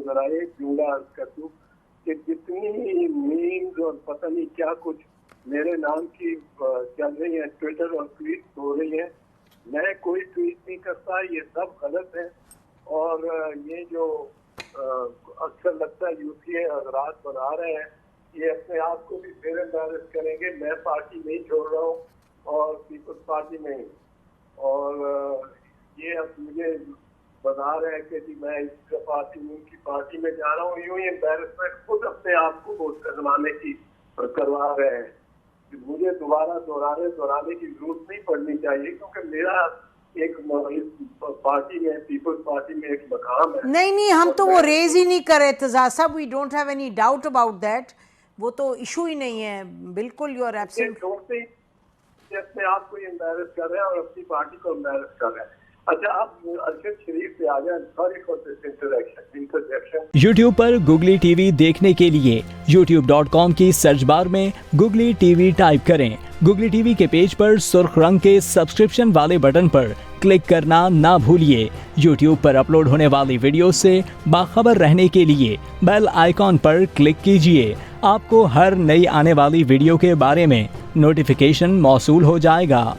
नजर आए, जुमला अर्ज कर दूं कि जितनी मीम्स और पता नहीं क्या कुछ मेरे नाम की चल रही है, ट्विटर और ट्वीट हो रही है, मैं कोई ट्वीट नहीं करता, ये सब गलत है। और ये जो अक्सर लगता है यूपीए हजरात बना रहे हैं, ये अपने आप को भी फिर एम्बैरस करेंगे। मैं पार्टी नहीं छोड़ रहा हूँ और पीपल्स पार्टी में ही, और ये अब मुझे बता रहे हैं कि जी मैं इस पार्टी में उनकी पार्टी में जा रहा हूँ, यूं ही एम्बैरसमेंट खुद अपने आप को करवाने की करवा रहे हैं। मुझे दोबारा दोहराने की जरूरत नहीं पड़नी चाहिए, क्योंकि मेरा एक पार्टी में, पीपल्स पार्टी में एक मकाम है। नहीं, हम तो वो रेज ही नहीं कर रहे एतजाज साहब, we don't have any doubt about that, वो तो इशू ही नहीं है, बिल्कुल यू आर एब्सोल्युटली। अपने आप को एम्बैरस कर रहे हैं और अपनी पार्टी को एम्बैरस कर रहे हैं। अच्छा, आप अरशद शरीफ पे आ जाए। Sorry for this interjection. YouTube पर गुगली टीवी देखने के लिए youtube.com की सर्च बार में गुगली टीवी टाइप करें। गुगली टीवी के पेज पर सुर्ख रंग के सब्सक्रिप्शन वाले बटन पर क्लिक करना ना भूलिए। YouTube पर अपलोड होने वाली वीडियो से बाखबर रहने के लिए बेल आइकॉन पर क्लिक कीजिए। आपको हर नई आने वाली वीडियो के बारे में नोटिफिकेशन मौसूल हो जाएगा।